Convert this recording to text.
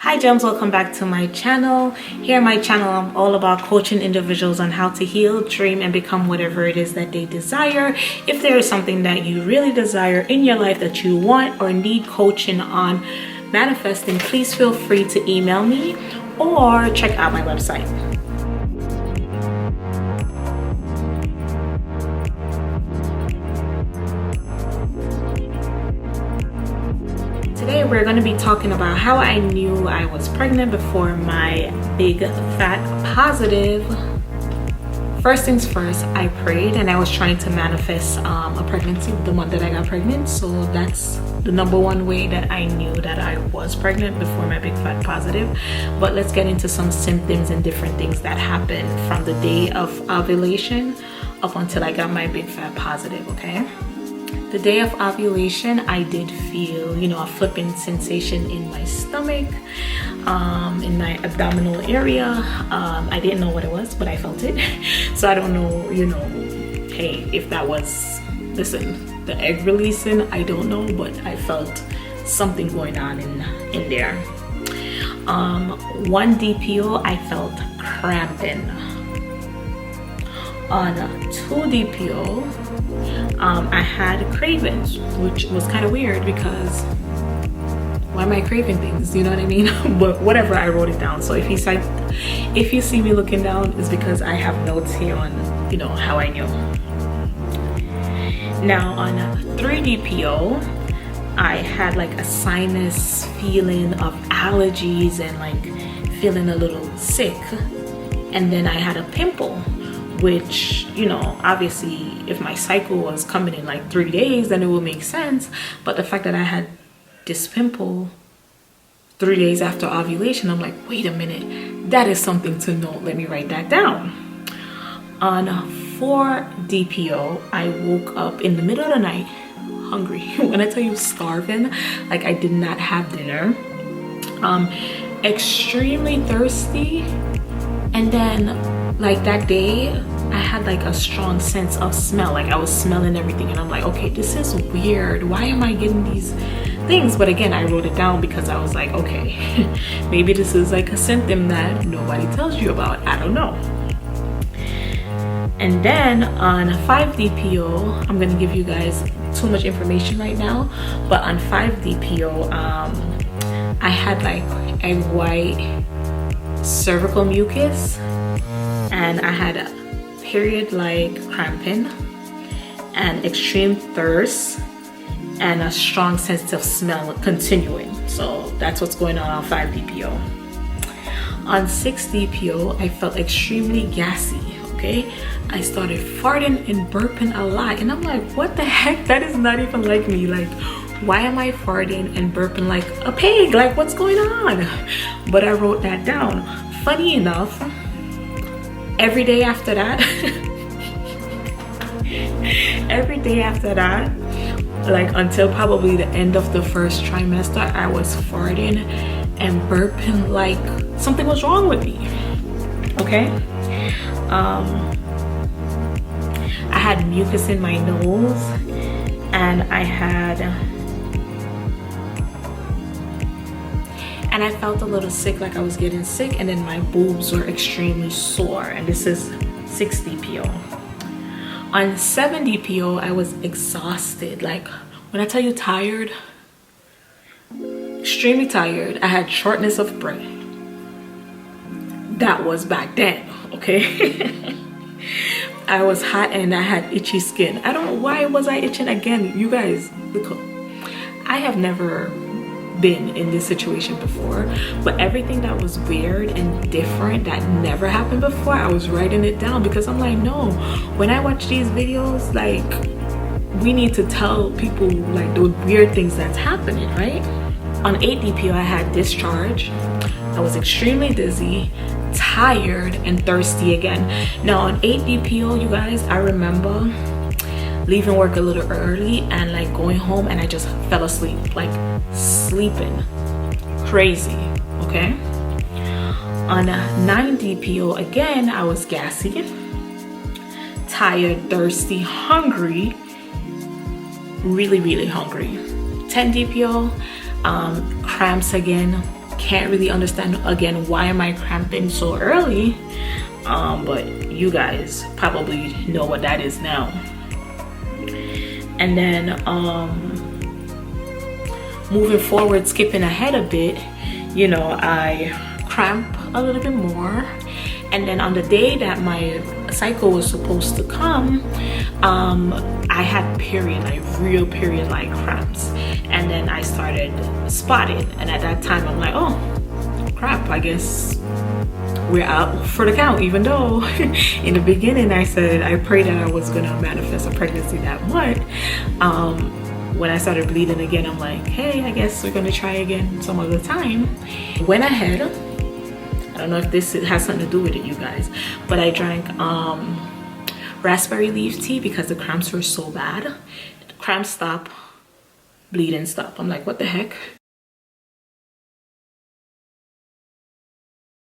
Hi gems, welcome back to my channel. Here on my channel, I'm all about coaching individuals on how to heal, dream, and become whatever it is that they desire. If there is something that you really desire in your life that you want or need coaching on manifesting, please feel free to email me or check out my website. Today we're going to be talking about how I knew I was pregnant before my big fat positive. First things first, I prayed and I was trying to manifest a pregnancy the month that I got pregnant. So that's the number one way that I knew that I was pregnant before my big fat positive. But let's get into some symptoms and different things that happened from the day of ovulation up until I got my big fat positive, okay? The day of ovulation, I did feel, a flipping sensation in my stomach, in my abdominal area. I didn't know what it was, but I felt it. So I don't know, hey, if that was, listen, the egg releasing, I don't know, but I felt something going on in there. One DPO, I felt cramping. On 2 DPO, I had cravings, which was kind of weird because why am I craving things? You know what I mean? But whatever, I wrote it down. So if you see me looking down, it's because I have notes here on, how I knew. Now on 3 DPO, I had like a sinus feeling of allergies and like feeling a little sick. And then I had a pimple, which, obviously if my cycle was coming in like 3 days, then it would make sense. But the fact that I had this pimple 3 days after ovulation, I'm like, wait a minute, that is something to note. Let me write that down. On 4 DPO, I woke up in the middle of the night hungry. When I tell you starving, like I did not have dinner, extremely thirsty. And then like that day, I had like a strong sense of smell. Like I was smelling everything and I'm like, okay, this is weird. Why am I getting these things? But again, I wrote it down because I was like, okay, maybe this is like a symptom that nobody tells you about. I don't know. And then on 5 DPO, I'm gonna give you guys too much information right now, but on 5 DPO, I had like a white cervical mucus and I had a period like cramping and extreme thirst and a strong sense of smell continuing. So that's what's going on 5 DPO. On 6 DPO, I felt extremely gassy, okay? I started farting and burping a lot and I'm like, what the heck? That is not even like me. Like, why am I farting and burping like a pig? Like, what's going on? But I wrote that down. Funny enough, every day after that, like until probably the end of the first trimester, I was farting and burping like something was wrong with me, okay? I had mucus in my nose and I felt a little sick, like I was getting sick, and then my boobs were extremely sore, and this is 6 DPO. On 7 DPO, I was exhausted. Like when I tell you tired, extremely tired. I had shortness of breath. That was back then, okay? I was hot and I had itchy skin. I don't know why was I itching again. You guys, look, I have never been in this situation before, but everything that was weird and different that never happened before, I was writing it down because I'm like, no, when I watch these videos, like we need to tell people like those weird things that's happening, right? On 8 DPO, I had discharge. I was extremely dizzy, tired, and thirsty again. Now on 8 DPO, you guys, I remember leaving work a little early and like going home and I just fell asleep, like sleeping crazy, okay? On 9 DPO, again, I was gassy, tired, thirsty, hungry, really hungry. 10 DPO, cramps again, can't really understand again why am I cramping so early, but you guys probably know what that is now. And then moving forward, skipping ahead a bit, you know, I cramp a little bit more. And then on the day that my cycle was supposed to come, I had real period like cramps. And then I started spotting, and at that time I'm like, oh crap, I guess we're out for the count. Even though in the beginning I said I prayed that I was gonna manifest a pregnancy that month, when I started bleeding again, I'm like, hey, I guess we're gonna try again some other time. Went ahead, I don't know if this has something to do with it, you guys, but I drank raspberry leaf tea because the cramps were so bad. The cramps stop, bleeding stop. I'm like, what the heck?